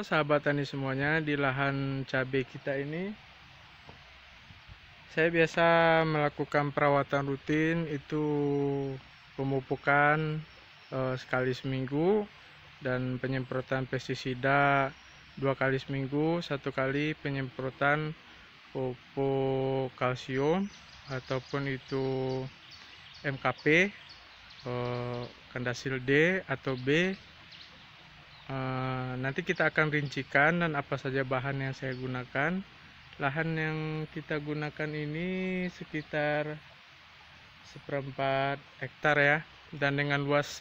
Halo sahabat tani semuanya, di lahan cabai kita ini saya biasa melakukan perawatan rutin, itu pemupukan sekali seminggu dan penyemprotan pestisida 2 kali seminggu, 1 kali penyemprotan pupuk kalsium ataupun itu MKP, Kandasil D atau B. Nanti kita akan rincikan dan apa saja bahan yang saya gunakan. Lahan yang kita gunakan ini sekitar 1/4 hektar ya, dan dengan luas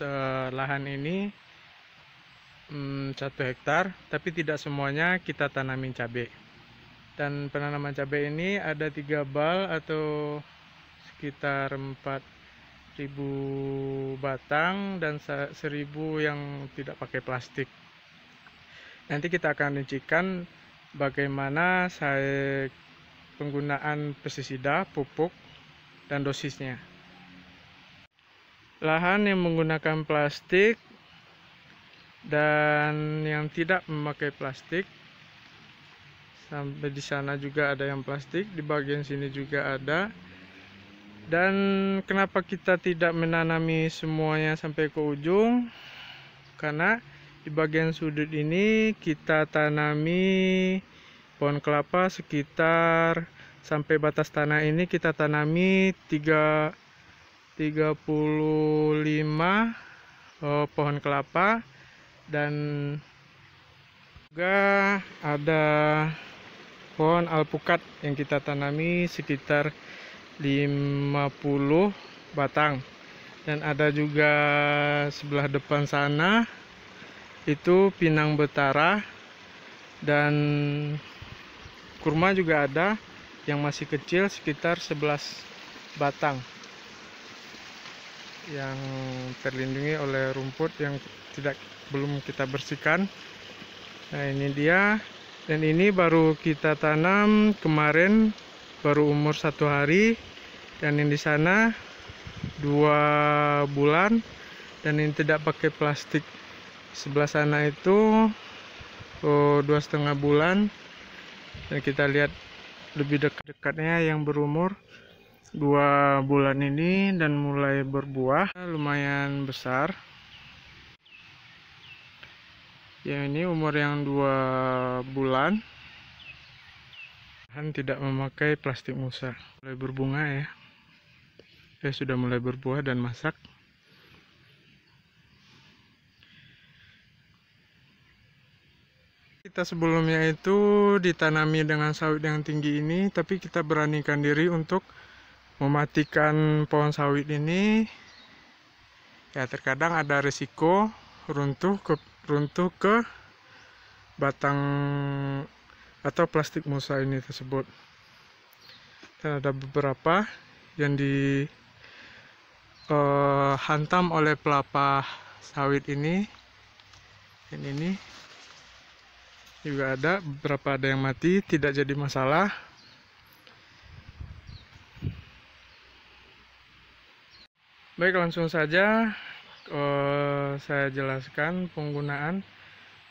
lahan ini 1 hektar, tapi tidak semuanya kita tanamin cabai. Dan penanaman cabai ini ada 3 bal atau sekitar 4.000 batang dan 1.000 yang tidak pakai plastik. Nanti kita akan rincikan bagaimana saya penggunaan pestisida, pupuk, dan dosisnya. Lahan yang menggunakan plastik dan yang tidak memakai plastik, sampai di sana juga ada yang plastik, di bagian sini juga ada. Dan kenapa kita tidak menanami semuanya sampai ke ujung? Karena di bagian sudut ini kita tanami pohon kelapa sekitar sampai batas tanah ini kita tanami 35 pohon kelapa, dan juga ada pohon alpukat yang kita tanami sekitar 50 batang. Dan ada juga sebelah depan sana itu pinang betara, dan kurma juga ada yang masih kecil sekitar 11 batang yang terlindungi oleh rumput yang belum kita bersihkan. Nah ini dia, dan ini baru kita tanam kemarin, baru umur 1 hari, dan yang di sana 2 bulan, dan ini tidak pakai plastik. Sebelah sana itu 2,5 bulan, dan kita lihat lebih dekat-dekatnya yang berumur 2 bulan ini dan mulai berbuah lumayan besar. Yang ini umur yang 2 bulan, dan tidak memakai plastik musa. Mulai berbunga ya, sudah mulai berbuah dan masak. Kita sebelumnya itu ditanami dengan sawit yang tinggi ini, tapi kita beranikan diri untuk mematikan pohon sawit ini. Ya terkadang ada risiko runtuh ke batang atau plastik musa ini tersebut. Dan ada beberapa yang dihantam oleh pelapa sawit ini. Dan ini juga ada beberapa, ada yang mati, tidak jadi masalah. Baik, langsung saja saya jelaskan penggunaan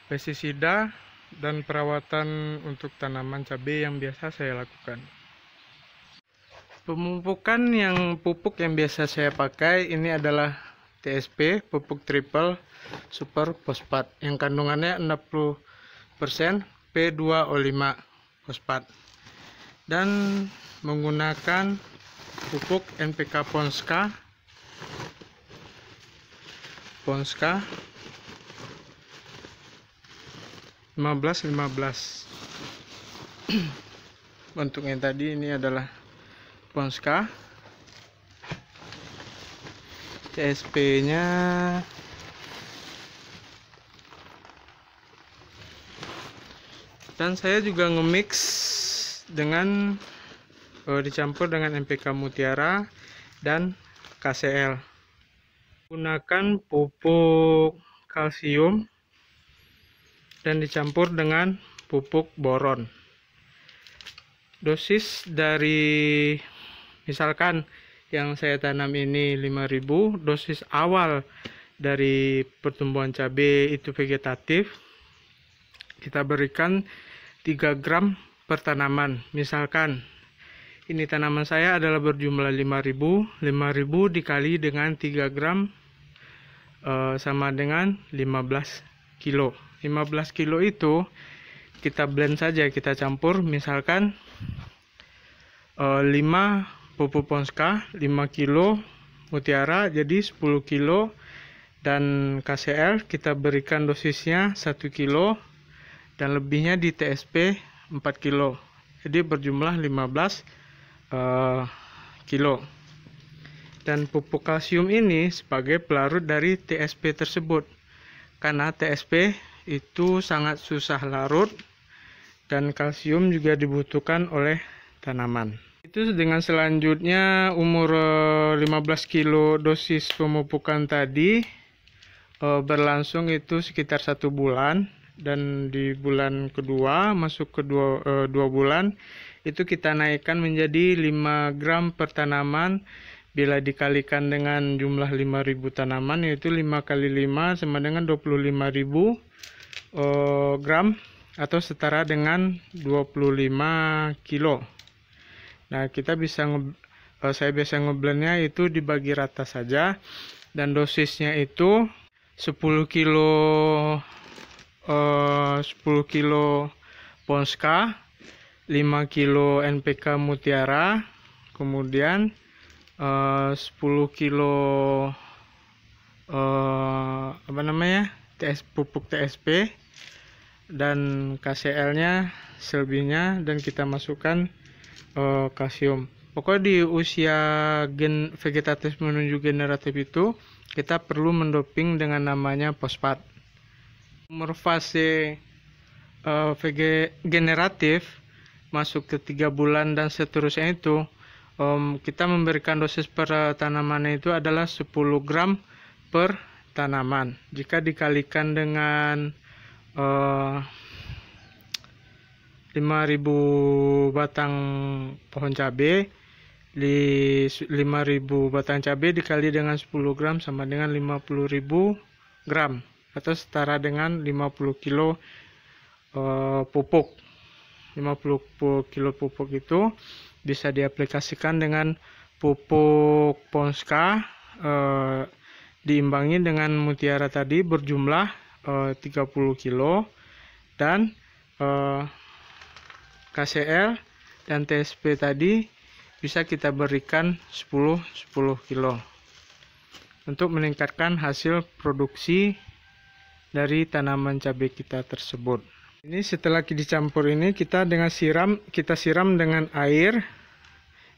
pestisida dan perawatan untuk tanaman cabai yang biasa saya lakukan. Pemupukan pupuk yang biasa saya pakai ini adalah TSP, pupuk triple super fosfat yang kandungannya 60% P2O5 fosfat, dan menggunakan pupuk NPK Ponska 15-15. Bentuknya tadi ini adalah Ponska. TSP nya dan saya juga nge-mix dengan dicampur dengan NPK Mutiara dan KCL. Gunakan pupuk kalsium dan dicampur dengan pupuk boron. Dosis dari misalkan yang saya tanam ini 5.000, dosis awal dari pertumbuhan cabai itu vegetatif kita berikan 3 gram per tanaman. Misalkan ini tanaman saya adalah berjumlah 5.000 dikali dengan 3 gram sama dengan 15 kilo. 15 kilo itu kita blend saja, kita campur. Misalkan 5 pupuk Ponska, 5 kilo Mutiara, jadi 10 kilo, dan KCL kita berikan dosisnya 1 kilo, dan lebihnya di TSP 4 kilo, jadi berjumlah 15 kilo. Dan pupuk kalsium ini sebagai pelarut dari TSP tersebut, karena TSP itu sangat susah larut dan kalsium juga dibutuhkan oleh tanaman. Itu dengan selanjutnya umur 15 kilo dosis pemupukan tadi berlangsung itu sekitar 1 bulan, dan di bulan kedua masuk ke 2 bulan itu kita naikkan menjadi 5 gram per tanaman. Bila dikalikan dengan jumlah 5.000 tanaman, yaitu 5 kali 5 sama dengan 25.000 gram atau setara dengan 25 kilo. Nah, kita bisa saya biasa ngeblendnya itu dibagi rata saja, dan dosisnya itu 10 kilo Ponska, 5 kilo NPK Mutiara, kemudian 10 kilo pupuk TSP, dan KCL-nya selebihnya, dan kita masukkan kalsium. Pokoknya di usia vegetatif menuju generatif itu kita perlu mendoping dengan namanya fosfat. Umur fase generatif masuk ke 3 bulan dan seterusnya itu kita memberikan dosis per tanaman itu adalah 10 gram per tanaman. Jika dikalikan dengan 5.000 batang pohon cabai, 5.000 batang cabai dikali dengan 10 gram sama dengan 50.000 gram atau setara dengan 50 kilo pupuk. 50 kilo pupuk itu bisa diaplikasikan dengan pupuk Ponska diimbangi dengan Mutiara tadi berjumlah 30 kilo, dan KCL dan TSP tadi bisa kita berikan 10 kilo untuk meningkatkan hasil produksi dari tanaman cabai kita tersebut. Ini setelah dicampur ini kita siram dengan air.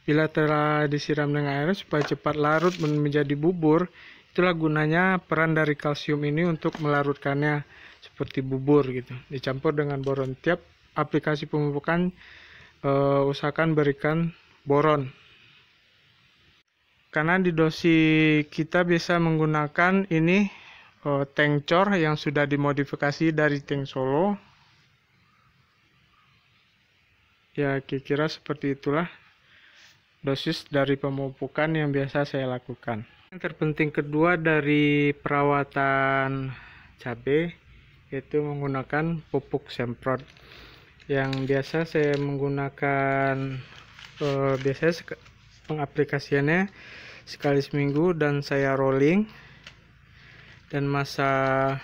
Bila telah disiram dengan air supaya cepat larut menjadi bubur, itulah gunanya peran dari kalsium ini untuk melarutkannya seperti bubur gitu. Dicampur dengan boron. Tiap aplikasi pemupukan usahakan berikan boron. Karena di dosi kita bisa menggunakan ini tank cor yang sudah dimodifikasi dari tank Solo. Ya, kira-kira seperti itulah dosis dari pemupukan yang biasa saya lakukan. Yang terpenting kedua dari perawatan cabai yaitu menggunakan pupuk semprot. Yang biasa saya menggunakan biasanya pengaplikasiannya sekali seminggu, dan saya rolling. Dan masa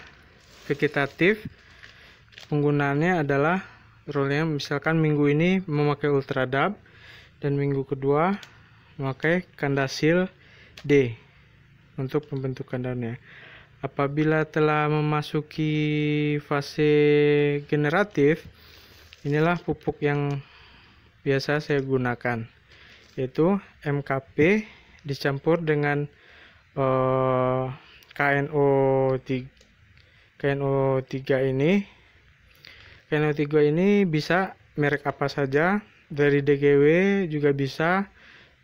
vegetatif penggunaannya adalah rollingnya misalkan minggu ini memakai Ultradap, dan minggu kedua memakai Kandasil D untuk pembentukan daunnya. Apabila telah memasuki fase generatif, inilah pupuk yang biasa saya gunakan, yaitu MKP dicampur dengan KNO3 ini. KNO3 ini bisa merek apa saja, dari DGW juga bisa,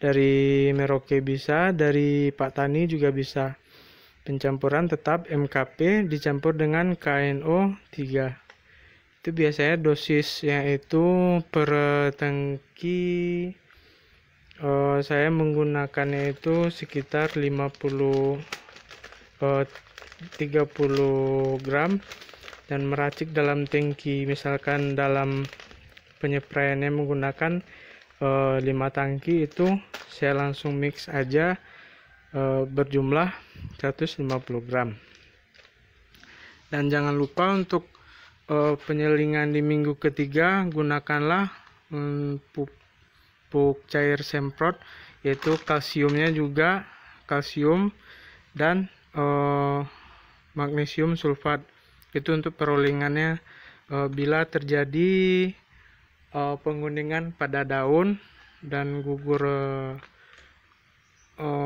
dari Merauke bisa, dari Pak Tani juga bisa. Pencampuran tetap MKP dicampur dengan KNO3. Itu biasanya dosisnya itu per tangki saya menggunakannya itu sekitar 30 gram dan meracik dalam tangki. Misalkan dalam penyepraiannya menggunakan 5 tangki, itu saya langsung mix aja berjumlah 150 gram. Dan jangan lupa untuk penyelingan di minggu ketiga, gunakanlah pupuk cair semprot, yaitu kalsiumnya juga kalsium dan magnesium sulfat. Itu untuk perolingannya bila terjadi penguningan pada daun dan gugur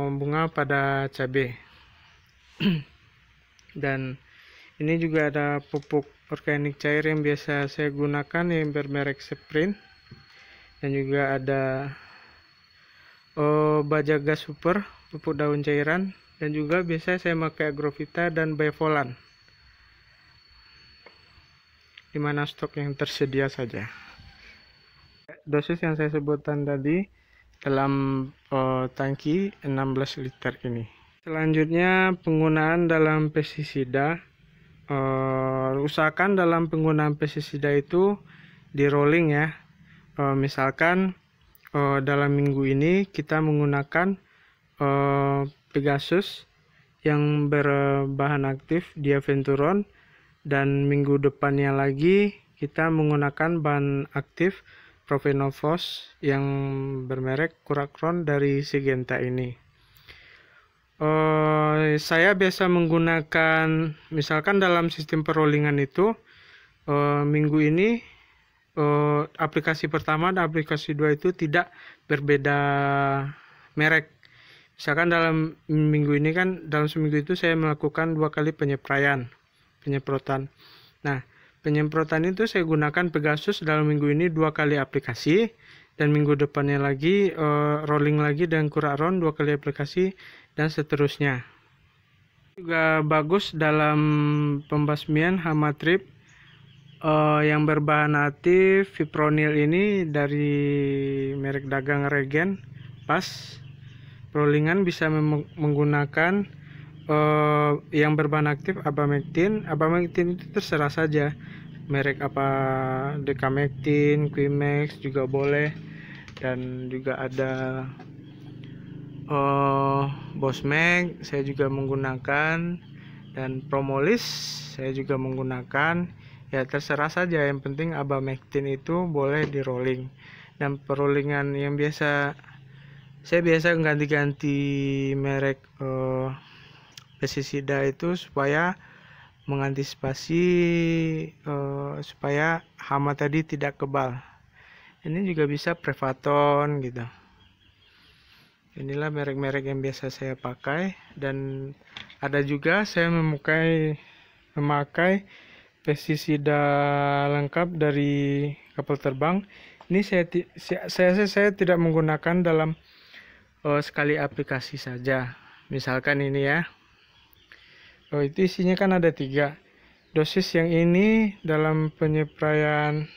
bunga pada cabai. Dan ini juga ada pupuk organik cair yang biasa saya gunakan yang bermerek Sprint, dan juga ada Bajaga Super pupuk daun cairan, dan juga biasa saya pakai Agrovita dan Biovolan, dimana stok yang tersedia saja. Dosis yang saya sebutkan tadi dalam tangki 16 liter ini. Selanjutnya, penggunaan dalam pestisida. Usahakan dalam penggunaan pestisida itu di rolling ya. Misalkan dalam minggu ini kita menggunakan Pegasus yang berbahan aktif diaventuron, dan minggu depannya lagi kita menggunakan bahan aktif Provenofos yang bermerek Curacron dari Syngenta ini. Saya biasa menggunakan, misalkan dalam sistem perollingan itu minggu ini aplikasi pertama dan aplikasi 2 itu tidak berbeda merek. Misalkan dalam minggu ini kan, dalam seminggu itu saya melakukan 2 kali penyemprotan. Nah, penyemprotan itu saya gunakan Pegasus dalam minggu ini 2 kali aplikasi, dan minggu depannya lagi rolling lagi dengan Curacron 2 kali aplikasi, dan seterusnya. Juga bagus dalam pembasmian hama trip yang berbahan aktif fipronil ini dari merek dagang Regen. Pas rollingan bisa menggunakan yang berbahan aktif abamectin. Abamectin itu terserah saja merek apa, Decamectin, Quimex juga boleh, dan juga ada Bosmeg saya juga menggunakan, dan Promolis saya juga menggunakan. Ya terserah saja, yang penting abamectin itu boleh di rolling. Dan perollingan yang biasa, saya biasa ganti-ganti merek pestisida itu supaya mengantisipasi supaya hama tadi tidak kebal. Ini juga bisa Prevaton gitu. Inilah merek-merek yang biasa saya pakai, dan ada juga saya memakai pestisida lengkap dari kapal terbang. Ini saya tidak menggunakan dalam sekali aplikasi saja. Misalkan ini ya. Itu isinya kan ada 3. Dosis yang ini dalam penyepraian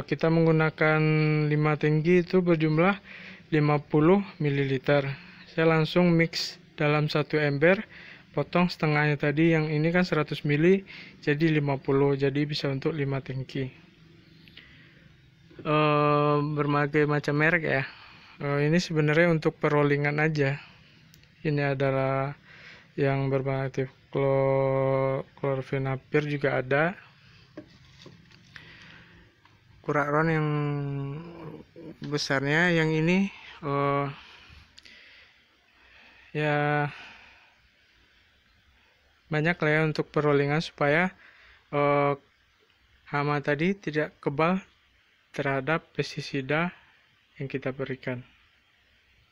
kita menggunakan 5 tangki itu berjumlah 50 ml. Saya langsung mix dalam 1 ember, potong setengahnya tadi, yang ini kan 100 ml jadi 50, jadi bisa untuk 5 tangki. Berbagai macam merek ya. Ini sebenarnya untuk perollingan aja. Ini adalah yang berbahan aktif Chlorphenapir juga ada. Curacron yang besarnya, yang ini ya banyak lah ya untuk perollingan supaya hama tadi tidak kebal terhadap pestisida yang kita berikan.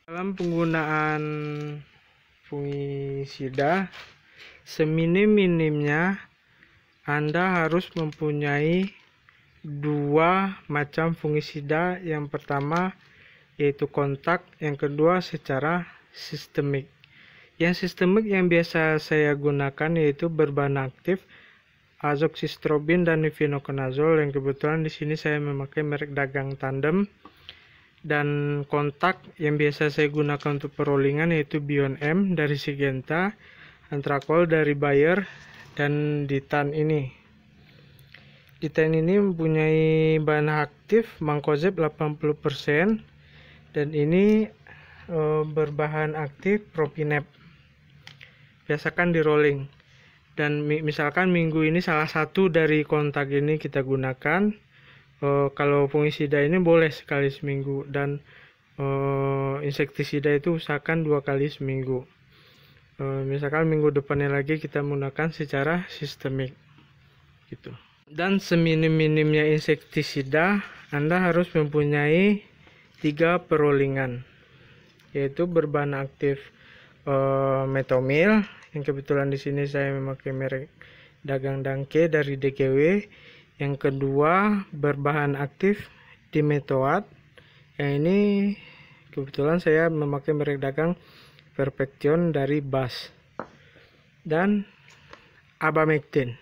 Dalam penggunaan fungisida, seminim-minimnya Anda harus mempunyai 2 macam fungisida. Yang pertama yaitu kontak, yang kedua secara sistemik. Yang sistemik yang biasa saya gunakan yaitu berbahan aktif azoxystrobin dan nifenoconazole, yang kebetulan di sini saya memakai merek dagang Tandem. Dan kontak yang biasa saya gunakan untuk perollingan yaitu Bion M dari Syngenta, Antrakol dari Bayer, dan Ditan ini. Ditan ini mempunyai bahan aktif mancozeb 80% dan ini berbahan aktif propinep. Biasakan di rolling. Dan misalkan minggu ini salah satu dari kontak ini kita gunakan, kalau fungisida ini boleh sekali seminggu, dan insektisida itu usahakan 2 kali seminggu. Misalkan minggu depannya lagi kita menggunakan secara sistemik gitu. Dan seminim-minimnya insektisida, Anda harus mempunyai 3 perolingan, yaitu berbahan aktif metomil, yang kebetulan di sini saya memakai merek dagang Dangke dari DGW. Yang kedua berbahan aktif dimetoat, yang ini kebetulan saya memakai merek dagang Perfection dari BAS, dan abamectin.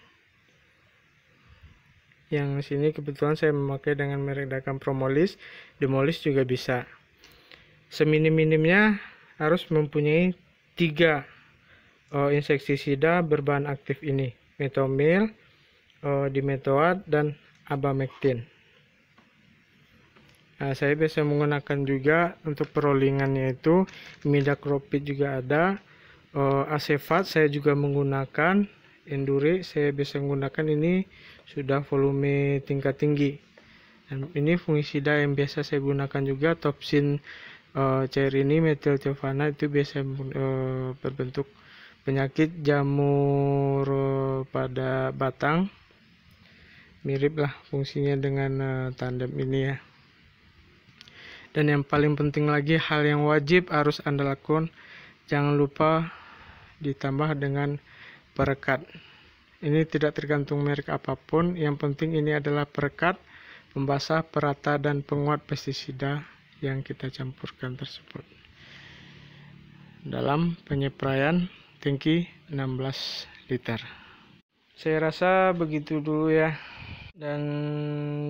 Yang sini kebetulan saya memakai dengan merek dagang Promolis, Demolis juga bisa. Seminim-minimnya harus mempunyai 3 insektisida berbahan aktif ini, metomil, dimetoat, dan abamectin. Nah, saya biasa menggunakan juga untuk perolingannya itu imidacloprid juga ada, Acefat saya juga menggunakan, Endure saya biasa menggunakan, ini sudah volume tingkat tinggi. Dan ini fungisida yang biasa saya gunakan juga, Topsin cair ini metiltiofana, itu biasa berbentuk penyakit jamur pada batang, mirip lah fungsinya dengan tandem ini ya. Dan yang paling penting lagi, hal yang wajib harus Anda lakukan, jangan lupa ditambah dengan perekat. Ini tidak tergantung merek apapun, yang penting ini adalah perekat, pembasah, perata, dan penguat pestisida yang kita campurkan tersebut. Dalam penyepraian tangki 16 liter. Saya rasa begitu dulu ya. Dan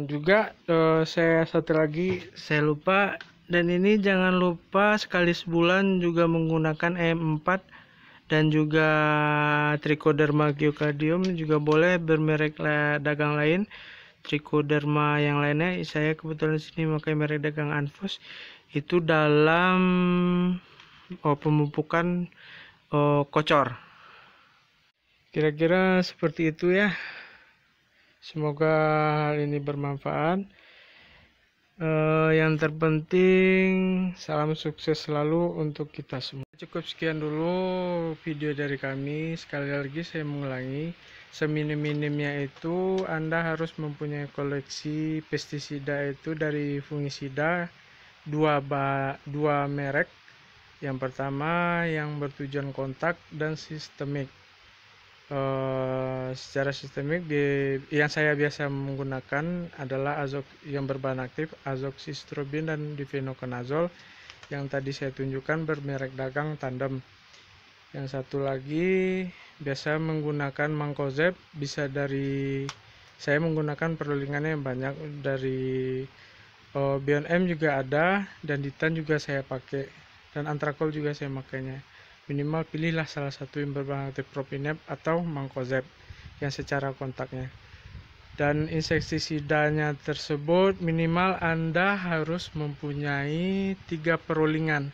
juga saya satu lagi saya lupa, dan ini jangan lupa sekali sebulan juga menggunakan EM4 dan juga Trichoderma geocardium, juga boleh bermerek dagang lain, Trichoderma yang lainnya. Saya kebetulan di sini memakai merek dagang Anfus, itu dalam pemupukan kocor. Kira-kira seperti itu ya. Semoga hal ini bermanfaat. Yang terpenting, salam sukses selalu untuk kita semua. Cukup sekian dulu video dari kami. Sekali lagi saya mengulangi, seminim-minimnya itu Anda harus mempunyai koleksi pestisida itu dari fungisida 2 merek. Yang pertama yang bertujuan kontak dan sistemik. Secara sistemik yang saya biasa menggunakan adalah yang berbahan aktif azoxystrobin dan difenoconazole, yang tadi saya tunjukkan bermerek dagang Tandem. Yang satu lagi biasa menggunakan mancozeb, bisa dari, saya menggunakan perolingannya yang banyak, dari BNM juga ada, dan Ditan juga saya pakai, dan Antrakol juga saya makainya. Minimal pilihlah salah satu yang berbahan aktif propinep atau mancozeb yang secara kontaknya. Dan insektisidanya tersebut minimal Anda harus mempunyai 3 perolingan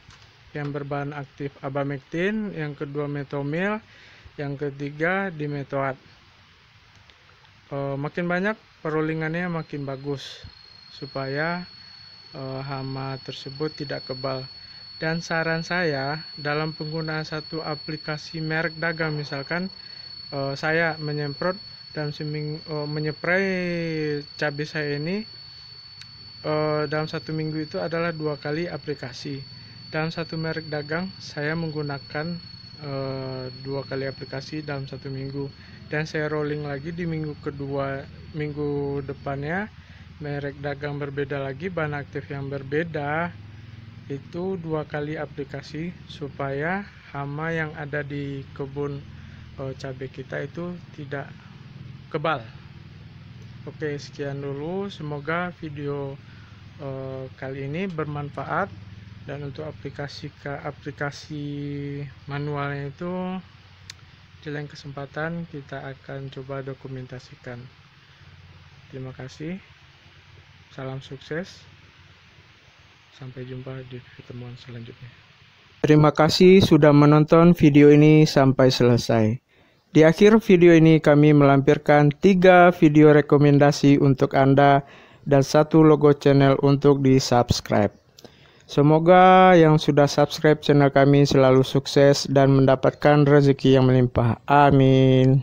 yang berbahan aktif abamectin, yang kedua metomil, yang ketiga dimetoat. Makin banyak perolingannya makin bagus, supaya hama tersebut tidak kebal. Dan saran saya dalam penggunaan satu aplikasi merek dagang, misalkan saya menyemprot dan menyepray cabai saya ini dalam 1 minggu itu adalah 2 kali aplikasi. Dalam satu merek dagang saya menggunakan 2 kali aplikasi dalam 1 minggu, dan saya rolling lagi di minggu kedua, minggu depannya merek dagang berbeda lagi, bahan aktif yang berbeda, itu 2 kali aplikasi supaya hama yang ada di kebun cabai kita itu tidak kebal. Oke, sekian dulu, semoga video kali ini bermanfaat. Dan untuk aplikasi manualnya itu Di lain kesempatan kita akan coba dokumentasikan. Terima kasih. Salam sukses. Sampai jumpa di pertemuan selanjutnya. Terima kasih sudah menonton video ini sampai selesai. Di akhir video ini kami melampirkan 3 video rekomendasi untuk Anda dan 1 logo channel untuk di-subscribe. Semoga yang sudah subscribe channel kami selalu sukses dan mendapatkan rezeki yang melimpah. Amin.